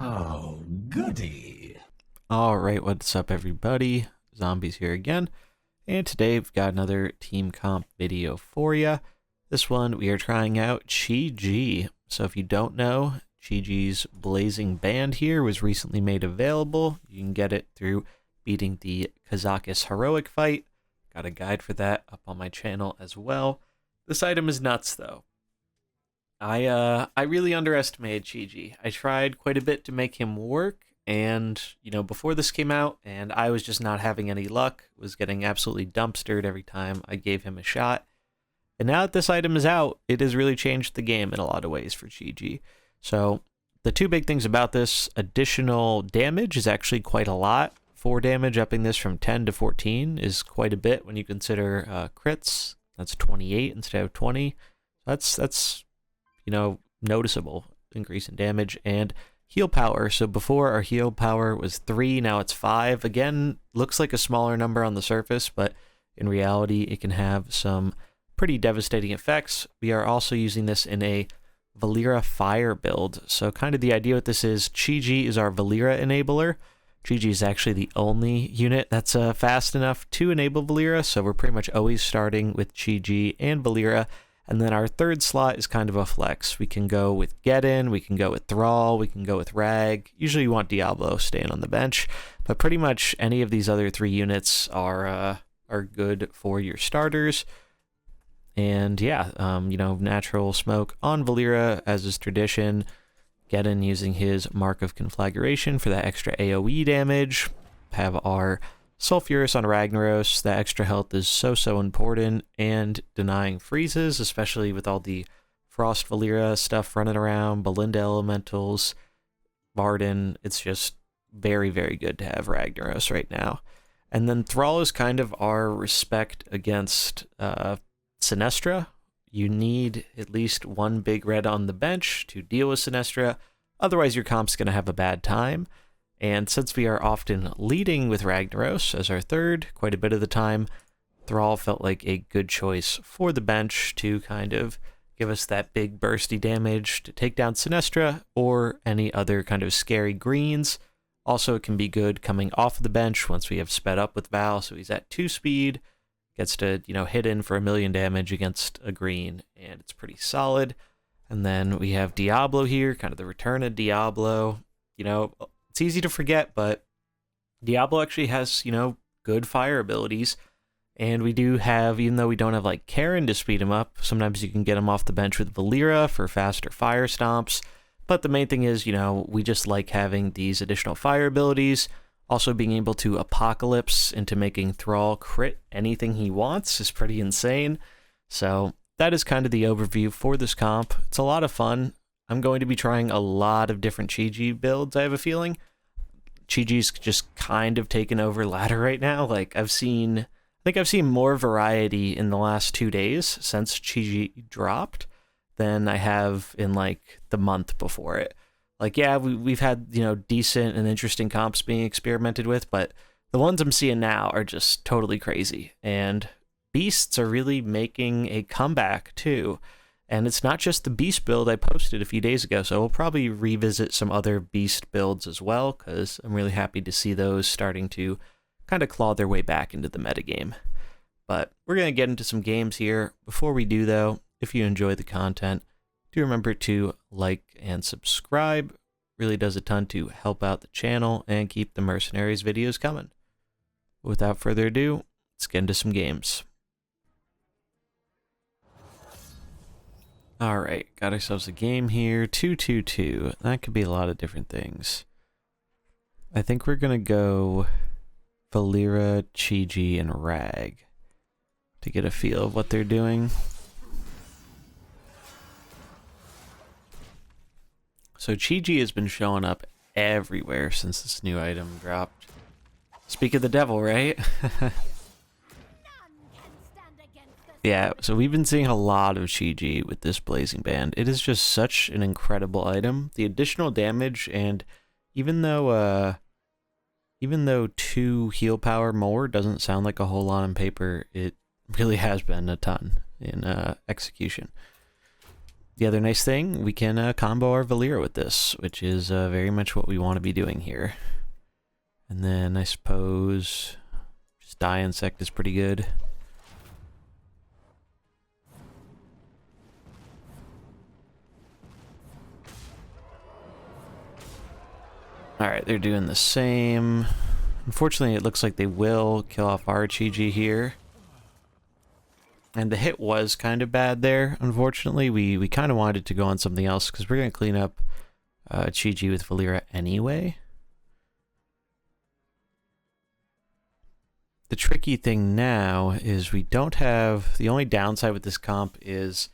Oh, goody. Alright, what's up everybody? Zombies here again, and today we've got another team comp video for you. This one we are trying out Chi-Ji. So if you don't know, Chi-Ji's Blazing Band here was recently made available. You can get it through beating the Kazakus Heroic fight. Got a guide for that up on my channel as well. This item is nuts though. I really underestimated Chi-Ji. I tried quite a bit to make him work, and before this came out, and I was just not having any luck. Was getting absolutely dumpstered every time I gave him a shot. And now that this item is out, it has really changed the game in a lot of ways for Chi-Ji. So the two big things about this: additional damage is actually quite a lot. 4 damage, upping this from 10 to 14 is quite a bit when you consider crits. That's 28 instead of 20. That's noticeable increase in damage. And heal power. So before our heal power was 3, now it's 5. Again, looks like a smaller number on the surface, but in reality, it can have some pretty devastating effects. We are also using this in a Valeera fire build. So kind of the idea with this is Chi-Ji is our Valeera enabler. Chi-Ji is actually the only unit that's fast enough to enable Valeera, so we're pretty much always starting with Chi-Ji and Valeera. And then our third slot is kind of a flex. We can go with Get In, we can go with Thrall, we can go with Rag. Usually you want Diablo staying on the bench, but pretty much any of these other 3 units are good for your starters. And yeah, natural smoke on Valeera as is tradition. Get In using his Mark of Conflagration for that extra AoE damage. Have our Sulfurous on Ragnaros. That extra health is so important, and denying freezes, especially with all the Frost Valeera stuff running around, Belinda Elementals, Varden. It's just very good to have Ragnaros right now. And then Thrall is kind of our respect against Sinestra. You need at least 1 big red on the bench to deal with Sinestra, otherwise your comp's going to have a bad time. And since we are often leading with Ragnaros as our third quite a bit of the time, Thrall felt like a good choice for the bench to kind of give us that big bursty damage to take down Sinestra or any other kind of scary greens. Also, it can be good coming off the bench once we have sped up with Val, so he's at 2 speed, gets to, hit in for 1,000,000 damage against a green, and it's pretty solid. And then we have Diablo here, kind of the return of Diablo. It's easy to forget, but Diablo actually has, good fire abilities. And we do have, even though we don't have like Karen to speed him up, sometimes you can get him off the bench with Valeera for faster fire stomps. But the main thing is, we just like having these additional fire abilities. Also being able to Apocalypse into making Thrall crit anything he wants is pretty insane. So that is kind of the overview for this comp. It's a lot of fun. I'm going to be trying a lot of different Chi-Ji builds, I have a feeling. Chi-Ji's just kind of taken over ladder right now. Like I think I've seen more variety in the last 2 days since Chi-Ji dropped than I have in like the month before it. Like, yeah, we've had, decent and interesting comps being experimented with, but the ones I'm seeing now are just totally crazy. And beasts are really making a comeback too. And it's not just the beast build I posted a few days ago, so we'll probably revisit some other beast builds as well, because I'm really happy to see those starting to kind of claw their way back into the metagame. But we're going to get into some games here. Before we do, though, if you enjoy the content, do remember to like and subscribe. Really does a ton to help out the channel and keep the Mercenaries videos coming. Without further ado, let's get into some games. Alright, got ourselves a game here. 2-2-2. That could be a lot of different things. I think we're going to go Valeera, Chi-Ji, and Rag to get a feel of what they're doing. So Chi-Ji has been showing up everywhere since this new item dropped. Speak of the devil, right? Yeah, so we've been seeing a lot of Chi-Ji with this Blazing Band. It is just such an incredible item. The additional damage, and even though 2 heal power more doesn't sound like a whole lot on paper, it really has been a ton in execution. The other nice thing, we can combo our Valeera with this, which is very much what we want to be doing here. And then I suppose just Die Insect is pretty good. Alright, they're doing the same. Unfortunately, it looks like they will kill off our Chi-Ji here. And the hit was kind of bad there, unfortunately. We kind of wanted to go on something else, because we're going to clean up Chi-Ji with Valeera anyway. The tricky thing now is we don't have... The only downside with this comp is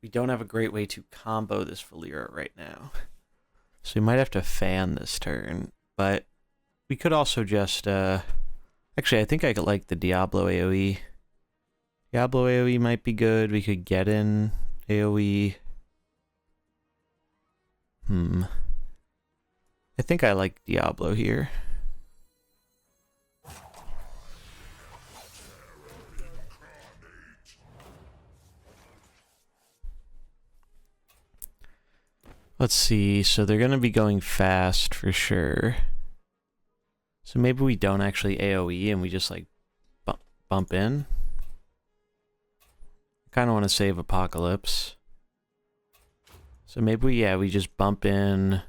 we don't have a great way to combo this Valeera right now. So we might have to fan this turn, but we could also just... Actually, I think I could like the Diablo AoE. Diablo AoE might be good. We could get in AoE. I think I like Diablo here. Let's see, so they're going to be going fast for sure. So maybe we don't actually AoE and we just like bump in. Kind of want to save Apocalypse. So maybe we just bump in.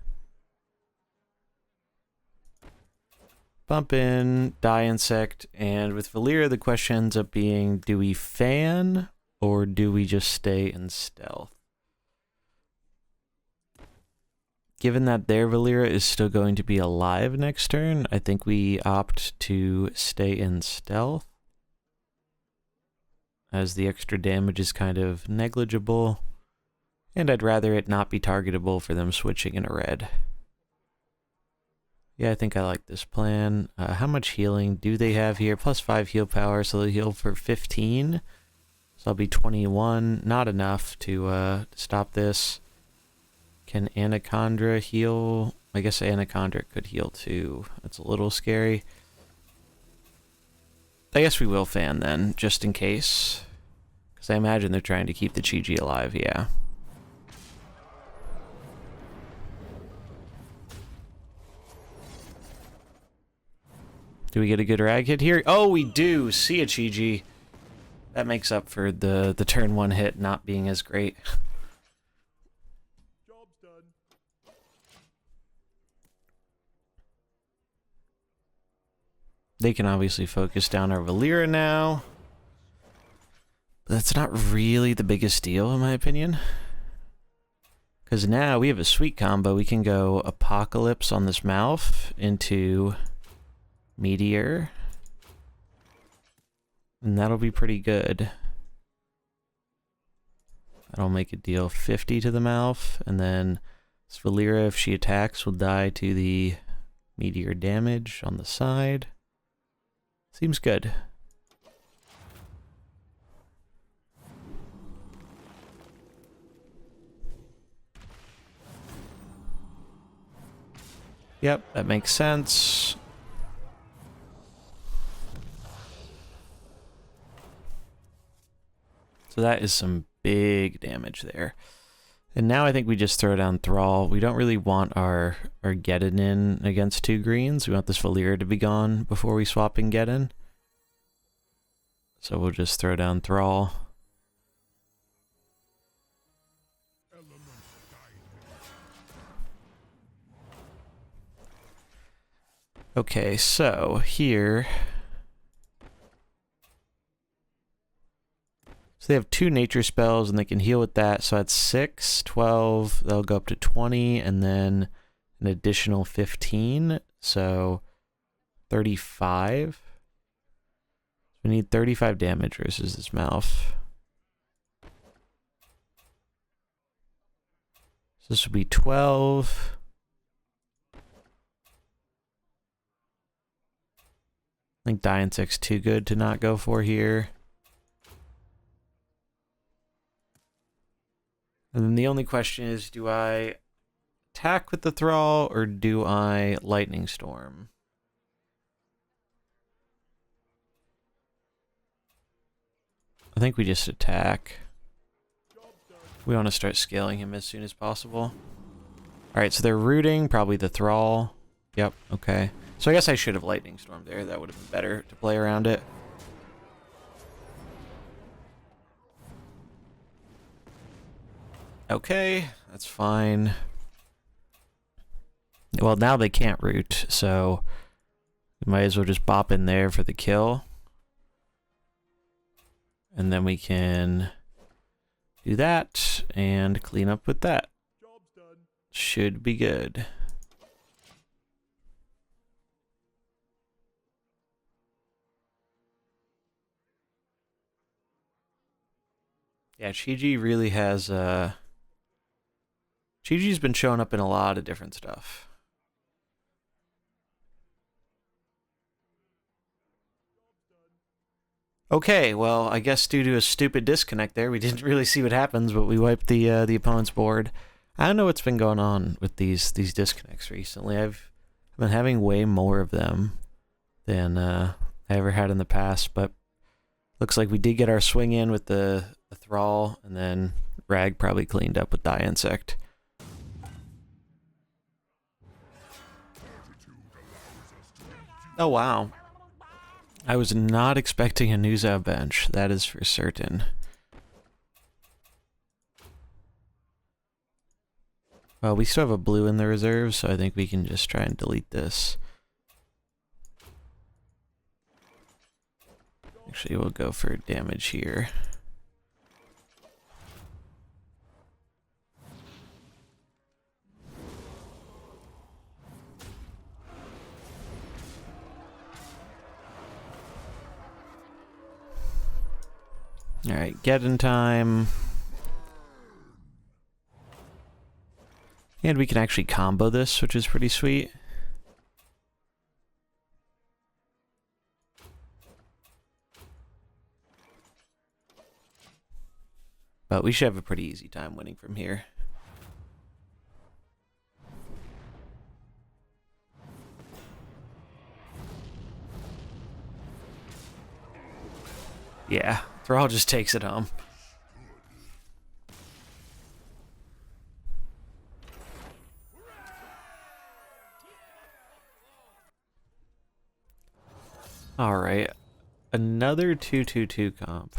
Bump in, Die Insect, and with Valeera the question ends up being, do we fan or do we just stay in stealth? Given that their Valeera is still going to be alive next turn, I think we opt to stay in stealth, as the extra damage is kind of negligible, and I'd rather it not be targetable for them switching in a red. Yeah, I think I like this plan. How much healing do they have here? +5 heal power, so they'll heal for 15. So I'll be 21. Not enough to stop this. Can Anaconda heal? I guess Anaconda could heal too. That's a little scary. I guess we will fan then, just in case. Because I imagine they're trying to keep the Chi-Ji alive, yeah. Do we get a good rag hit here? Oh, we do! See a Chi-Ji. That makes up for the turn 1 hit not being as great. Job's done. They can obviously focus down our Valeera now. But that's not really the biggest deal, in my opinion. Because now we have a sweet combo. We can go Apocalypse on this Malf into Meteor. And that'll be pretty good. That'll make it deal 50 to the Malf. And then this Valeera, if she attacks, will die to the Meteor damage on the side. Seems good. Yep, that makes sense. So that is some big damage there. And now I think we just throw down Thrall. We don't really want our Geddon in against 2 greens. We want this Valeera to be gone before we swap in Geddon. So we'll just throw down Thrall. Okay, so here... So they have 2 nature spells and they can heal with that. So that's 6, 12, they'll go up to 20, and then an additional 15. So 35. We need 35 damage versus this Malf. So this would be 12. I think Die Insect's too good to not go for here. And then the only question is, do I attack with the Thrall or do I Lightning Storm? I think we just attack. We want to start scaling him as soon as possible. Alright, so they're rooting, probably the Thrall. Yep, okay. So I guess I should have Lightning Storm there. That would have been better to play around it. Okay, that's fine. Well, now they can't root, so we might as well just bop in there for the kill. And then we can do that and clean up with that. Job's done. Should be good. Yeah, Chi-Ji really has, Chi-Ji's been showing up in a lot of different stuff. Okay, well, I guess due to a stupid disconnect there, we didn't really see what happens, but we wiped the opponent's board. I don't know what's been going on with these disconnects recently. I've been having way more of them than I ever had in the past, but looks like we did get our swing in with the Thrall, and then Rag probably cleaned up with Die Insect. Oh, wow. I was not expecting a Nuza bench, that is for certain. Well, we still have a blue in the reserve, so I think we can just try and delete this. Actually, we'll go for damage here. Alright, get in time. And we can actually combo this, which is pretty sweet. But we should have a pretty easy time winning from here. Yeah, Thrall just takes it home. Alright, another 2-2-2 comp.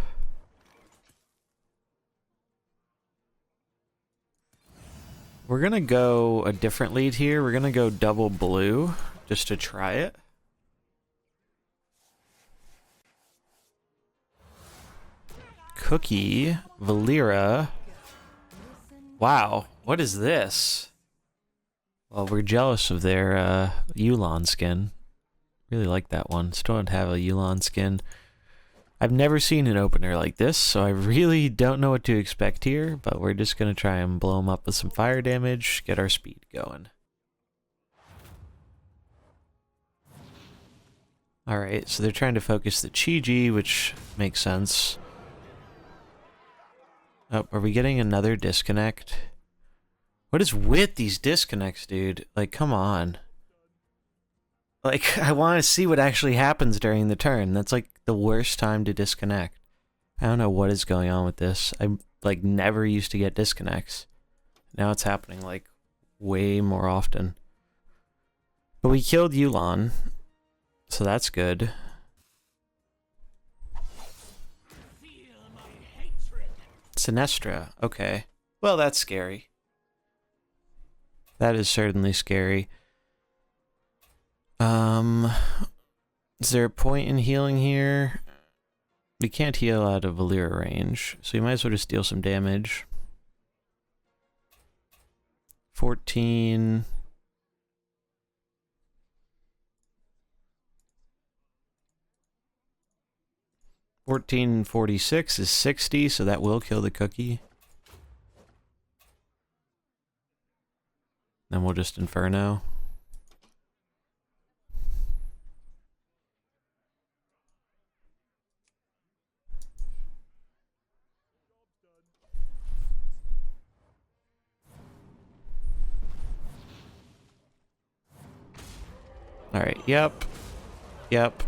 We're gonna go a different lead here. We're gonna go double blue, just to try it. Cookie, Valeera. Wow, what is this? Well, we're jealous of their Yulon skin. Really like that one. Still don't have a Yulon skin. I've never seen an opener like this, so I really don't know what to expect here, but we're just going to try and blow them up with some fire damage, get our speed going. Alright, so they're trying to focus the Chi-Ji, which makes sense. Oh, are we getting another disconnect? What is with these disconnects, dude? Like, come on. Like, I want to see what actually happens during the turn. That's like the worst time to disconnect. I don't know what is going on with this. I like never used to get disconnects. Now it's happening like way more often. But we killed Yulon, so that's good. Sinestra, okay. Well, that's scary. That is certainly scary. Is there a point in healing here? We can't heal out of Valeera range, so you might as well just deal some damage. 14. $14.46 is 60, so that will kill the cookie. Then we'll just Inferno. Alright, yep. Yep.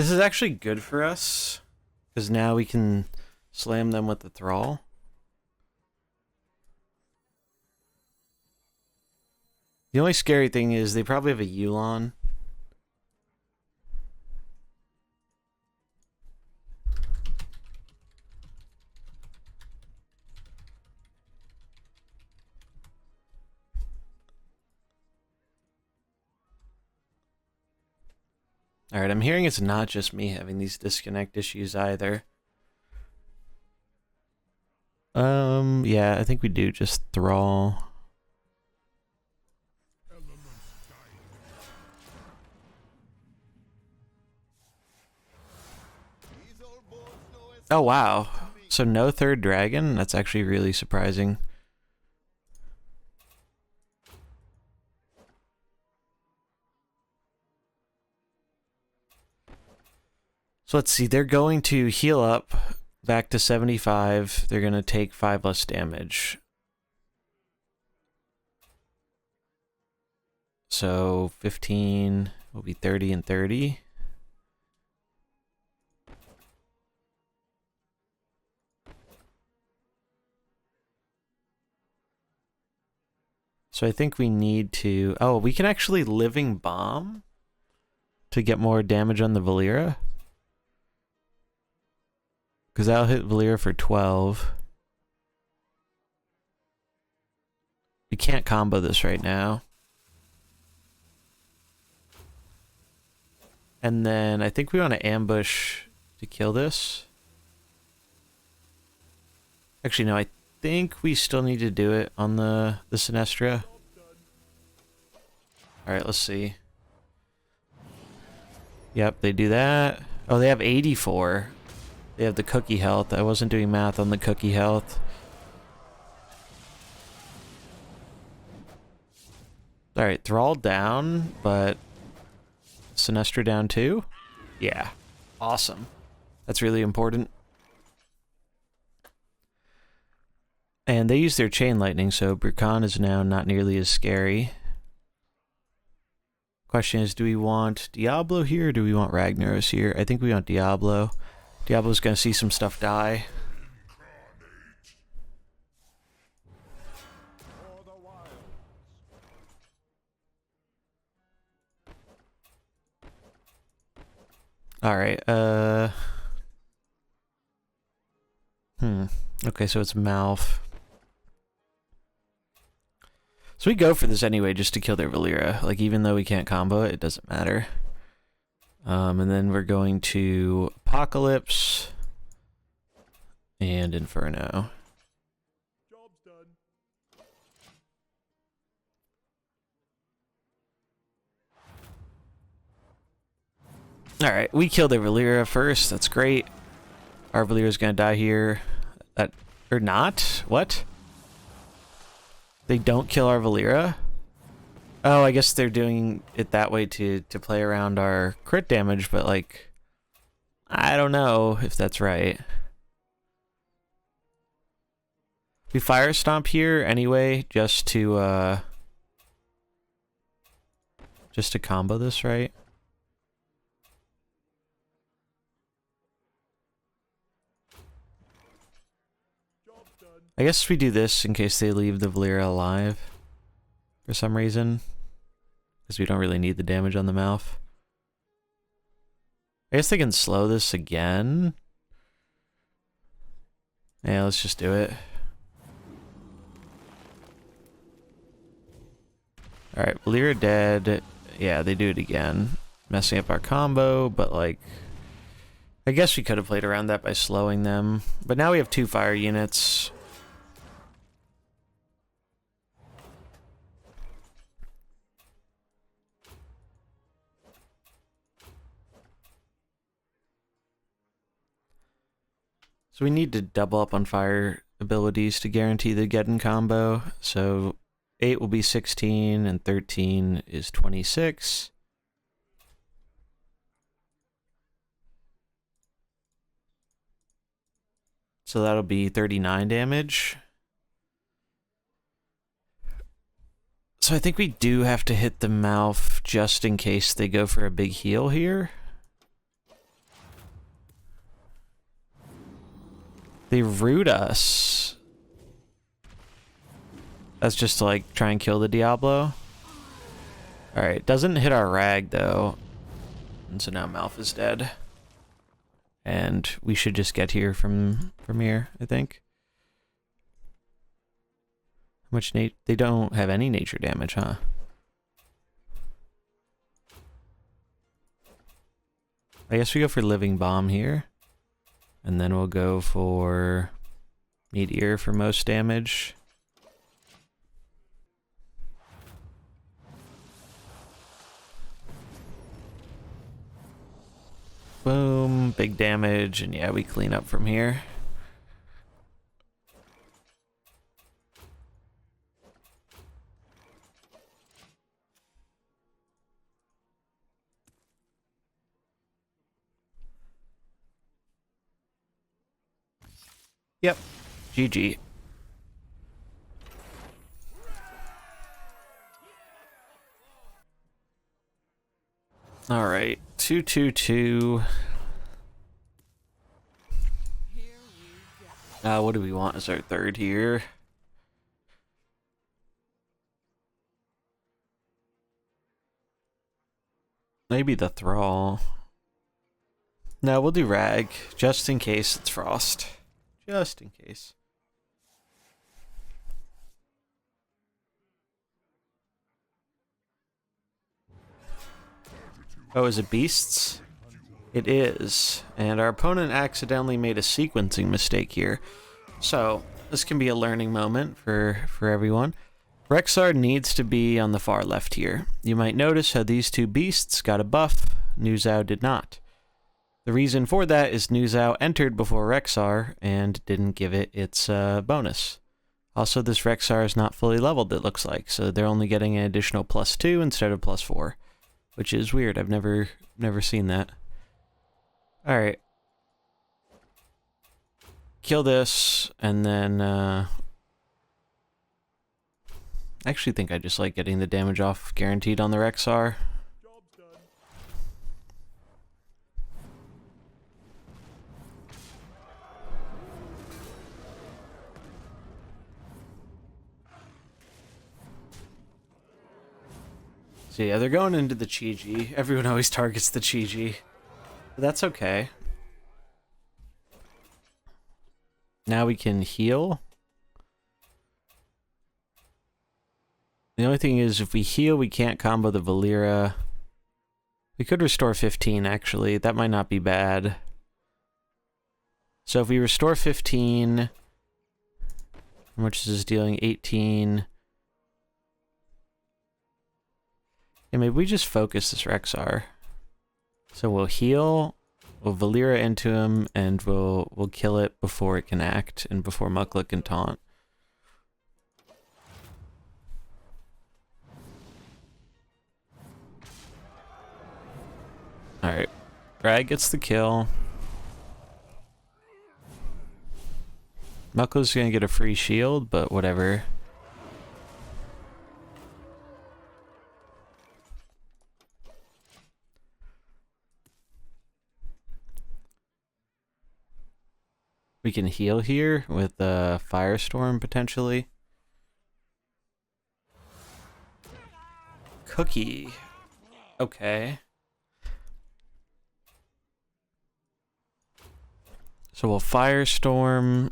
This is actually good for us, because now we can slam them with the Thrall. The only scary thing is they probably have a Yulon. Alright, I'm hearing it's not just me having these disconnect issues either. Yeah, I think we do just Thrall. Oh, wow. So no third dragon? That's actually really surprising. So let's see, they're going to heal up back to 75. They're going to take 5 less damage. So 15 will be 30 and 30. So I think we need to... Oh, we can actually Living Bomb to get more damage on the Valeera. Because that'll hit Valeera for 12. We can't combo this right now. And then I think we want to ambush to kill this. Actually, no, I think we still need to do it on the Sinestra. Alright, let's see. Yep, they do that. Oh, they have 84. They have the cookie health. I wasn't doing math on the cookie health. Alright, Thrall down, but Sinestra down too? Yeah. Awesome. That's really important. And they use their Chain Lightning, so Brukan is now not nearly as scary. Question is, do we want Diablo here or do we want Ragnaros here? I think we want Diablo. Diablo's gonna see some stuff die. Alright, okay, so it's Malf. So we go for this anyway, just to kill their Valeera. Like, even though we can't combo it, it doesn't matter. And then we're going to Apocalypse and Inferno. Job's done. Alright, we killed their Valeera first. That's great. Our Valeera's gonna die here. Or not? What? They don't kill our Valeera? Oh, I guess they're doing it that way to play around our crit damage, but like, I don't know if that's right. We Fire Stomp here anyway, just to combo this, right? Job's done. I guess we do this in case they leave the Valeera alive for some reason, because we don't really need the damage on the mouth. I guess they can slow this again. Yeah, let's just do it. Alright, Valeera dead. Yeah, they do it again. Messing up our combo, but like, I guess we could have played around that by slowing them. But now we have 2 fire units. So we need to double up on fire abilities to guarantee the Geddon combo. So 8 will be 16 and 13 is 26. So that'll be 39 damage. So I think we do have to hit the mouth just in case they go for a big heal here. They root us. That's just to, like, try and kill the Diablo. Alright, doesn't hit our rag, though. And so now Malf is dead. And we should just get here from here, I think. How much they don't have any nature damage, huh? I guess we go for Living Bomb here. And then we'll go for Meteor for most damage. Boom, big damage, and yeah, we clean up from here. Yep, GG. All right, 2-2-2. What do we want as our third here? Maybe the Thrall. No, we'll do Rag, just in case it's Frost. Just in case. Oh, is it Beasts? It is. And our opponent accidentally made a sequencing mistake here. So, this can be a learning moment for everyone. Rexxar needs to be on the far left here. You might notice how these two beasts got a buff, Nuzao did not. The reason for that is Nuzao entered before Rexxar and didn't give it its bonus. Also, this Rexxar is not fully leveled, it looks like, so they're only getting an additional +2 instead of +4, which is weird. I've never seen that. Alright. Kill this, and then, I actually think I just like getting the damage off guaranteed on the Rexxar. Job's done. So yeah, they're going into the Chi-Ji. Everyone always targets the Chi-Ji. But that's okay. Now we can heal. The only thing is, if we heal, we can't combo the Valeera. We could restore 15, actually. That might not be bad. So if we restore 15... How much is this dealing? 18... Yeah, maybe we just focus this Rexxar. So we'll heal, we'll Valeera into him, and we'll kill it before it can act, and before Mukla can taunt. Alright, Rag gets the kill. Mukla's gonna get a free shield, but whatever. We can heal here with Firestorm, potentially. Cookie. Okay. So we'll Firestorm.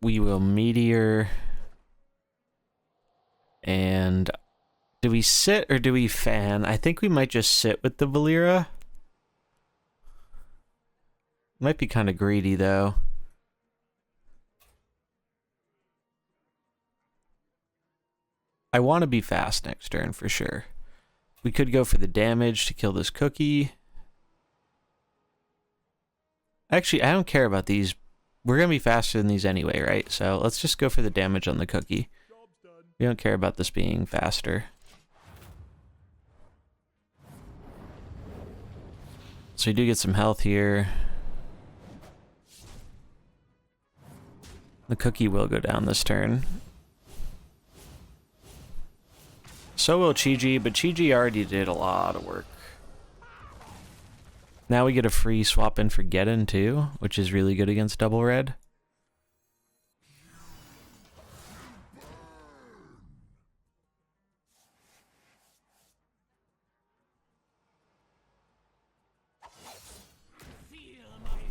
We will Meteor. And do we sit or do we fan? I think we might just sit with the Valeera. Might be kind of greedy, though. I want to be fast next turn, for sure. We could go for the damage to kill this Cookie. Actually, I don't care about these. We're going to be faster than these anyway, right? So let's just go for the damage on the Cookie. Job's done. We don't care about this being faster. So we do get some health here. The Cookie will go down this turn. So will Chi-Ji, but Chi-Ji already did a lot of work. Now we get a free swap in for Geddon too, which is really good against double red.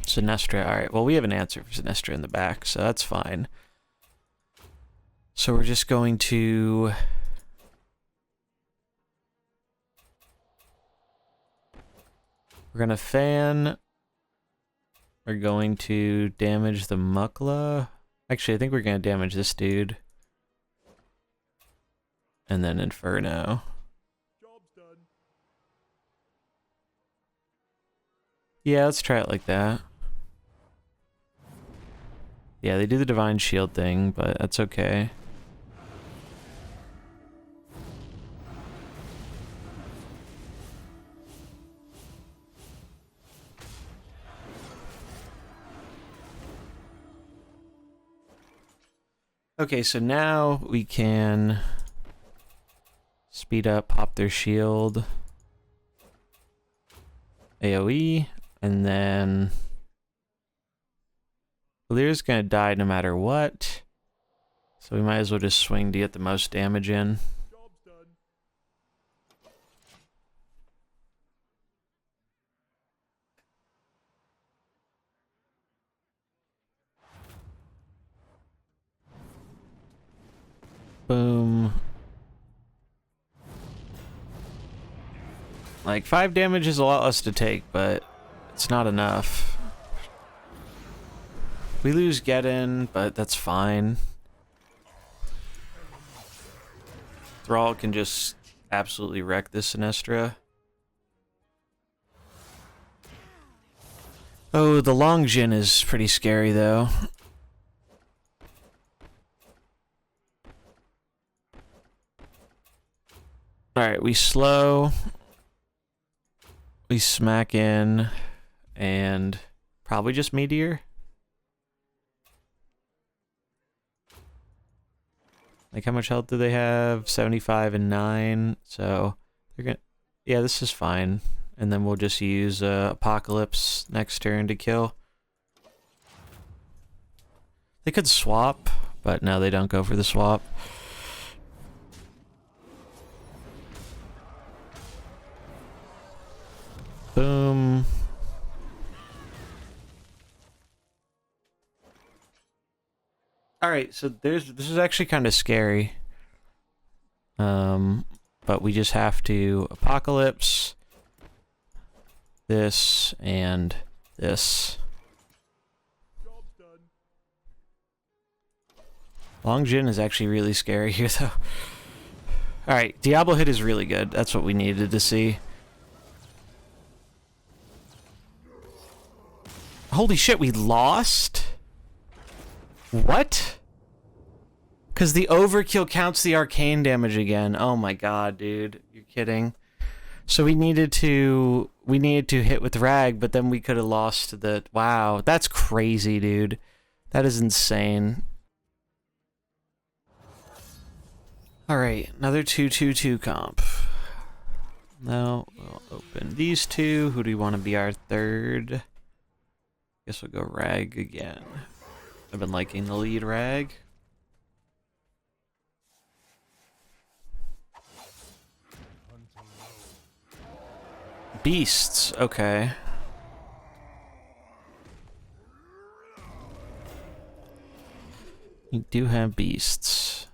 Sinestra, alright, well we have an answer for Sinestra in the back, so that's fine. So we're just going to... We're gonna fan. We're going to damage the Mukla. Actually, I think we're gonna damage this dude. And then Inferno. Job's done. Yeah, let's try it like that. Yeah, they do the Divine Shield thing, but that's okay. Okay, so now we can speed up, pop their shield, AoE, and then Valeera's gonna die no matter what, so we might as well just swing to get the most damage in. Job's done. Boom. Like, 5 damage is a lot less to take, but it's not enough. We lose Geddon, but that's fine. Thrall can just absolutely wreck this Sinestra. Oh, the Long Jin is pretty scary, though. Alright, we slow. We smack in. And probably just Meteor. Like, how much health do they have? 75 and 9. So, they're gonna... Yeah, this is fine. And then we'll just use Apocalypse next turn to kill. They could swap, but no, they don't go for the swap. Boom. Alright, so this is actually kind of scary. But we just have to Apocalypse this and this. Job's done. Long Jin is actually really scary here, though. Alright, Diablo hit is really good. That's what we needed to see. Holy shit, we lost? What? Because the overkill counts the arcane damage again. Oh my god, dude. You're kidding. So we needed to hit with Rag, but then we could have lost the... Wow, that's crazy, dude. That is insane. Alright, another 2-2-2 comp. Now, we'll open these two. Who do we want to be our third? Guess we'll go Rag again. I've been liking the lead Rag. Beasts, okay. We do have beasts.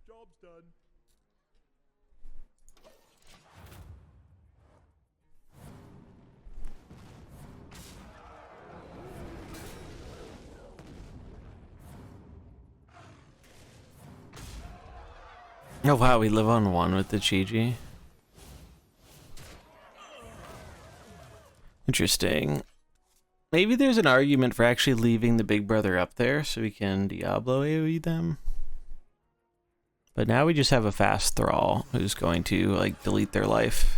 Job's done. Oh wow, we live on 1 with the Chi-Ji. Interesting. Maybe there's an argument for actually leaving the big brother up there so we can Diablo AoE them. But now we just have a fast Thrall who's going to, like, delete their life.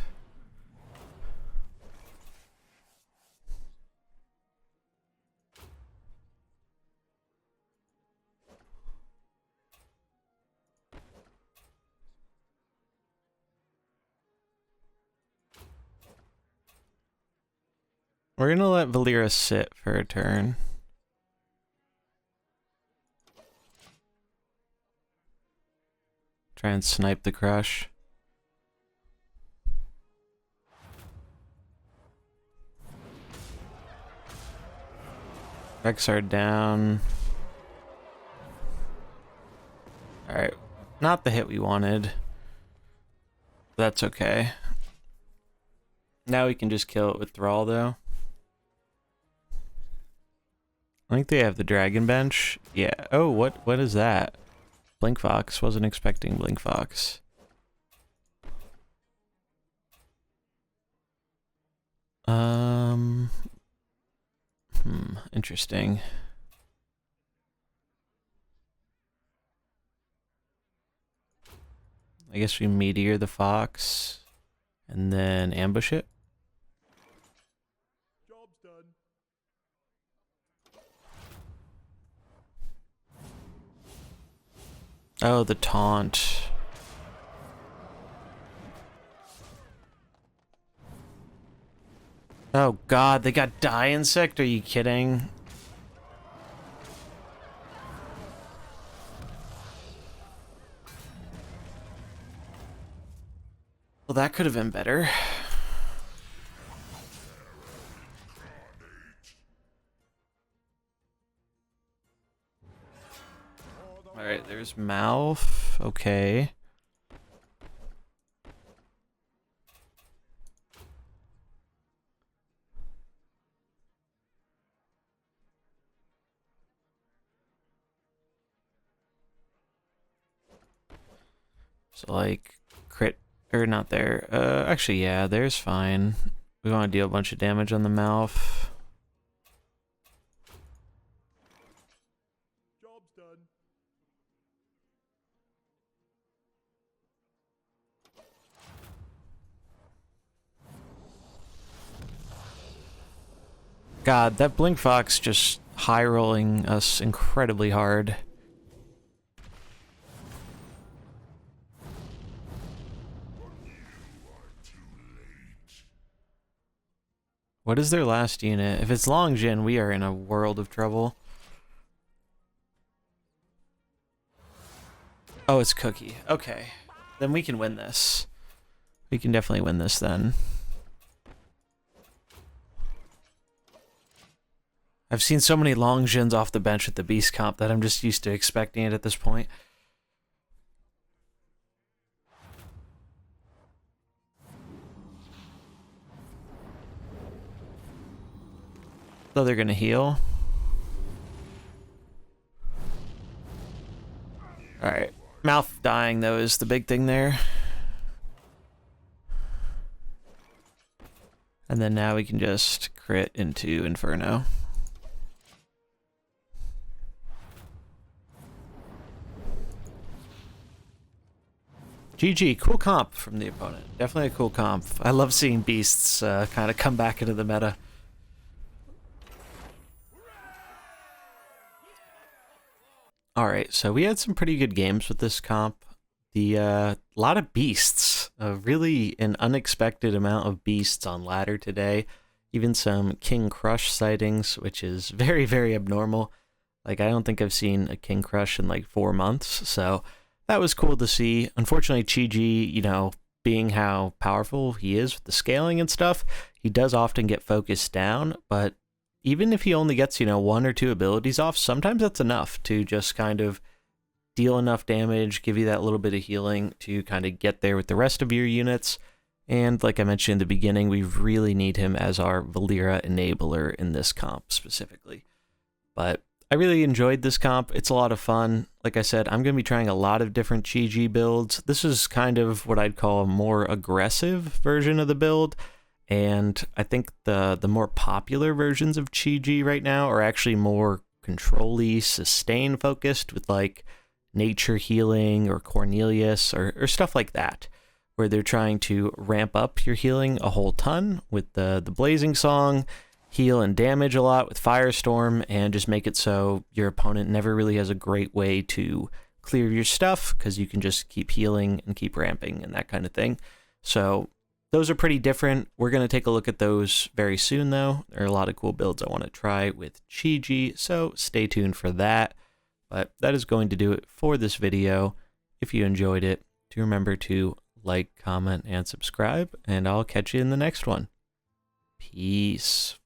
We're gonna let Valeera sit for a turn. Try and snipe the crush. Rexar down. Alright. Not the hit we wanted. That's okay. Now we can just kill it with Thrall, though. I think they have the Dragon Bench. Yeah. Oh, what is that? Blink Fox. Wasn't expecting Blink Fox. Interesting. I guess we Meteor the Fox and then ambush it. Job's done. Oh, the taunt. Oh god, they got Die Insect? Are you kidding? Well, that could have been better. Alright, there's Mouth. Okay. So, like, crit, or not there. Actually, yeah, there's fine. We want to deal a bunch of damage on the Mouth. Job's done. God, that Blink Fox just high rolling us incredibly hard. What is their last unit? If it's Long Jin, we are in a world of trouble. Oh, it's Cookie. Okay. Then we can win this. We can definitely win this then. I've seen so many Long Jins off the bench at the Beast Comp that I'm just used to expecting it at this point. So they're gonna heal. Alright. Mouth dying, though, is the big thing there. And then now we can just crit into Inferno. GG, cool comp from the opponent. Definitely a cool comp. I love seeing beasts kind of come back into the meta. Alright, so we had some pretty good games with this comp. The lot of beasts. Really an unexpected amount of beasts on ladder today. Even some King Crush sightings, which is very, very abnormal. Like, I don't think I've seen a King Crush in like 4 months, so that was cool to see. Unfortunately, Chi-Ji, you know, being how powerful he is with the scaling and stuff, he does often get focused down, but even if he only gets, you know, 1 or 2 abilities off, sometimes that's enough to just kind of deal enough damage, give you that little bit of healing to kind of get there with the rest of your units. And like I mentioned in the beginning, we really need him as our Valeera enabler in this comp specifically. But I really enjoyed this comp. It's a lot of fun. Like I said, I'm going to be trying a lot of different Chi-Ji builds. This is kind of what I'd call a more aggressive version of the build. And I think the more popular versions of Chi-Ji right now are actually more control-y, sustain focused with like nature healing or Cornelius or stuff like that, where they're trying to ramp up your healing a whole ton with the Blazing Song, heal and damage a lot with Firestorm, and just make it so your opponent never really has a great way to clear your stuff because you can just keep healing and keep ramping and that kind of thing. So those are pretty different. We're going to take a look at those very soon, though. There are a lot of cool builds I want to try with Chi-Ji, so stay tuned for that. But that is going to do it for this video. If you enjoyed it, do remember to like, comment, and subscribe, and I'll catch you in the next one. Peace.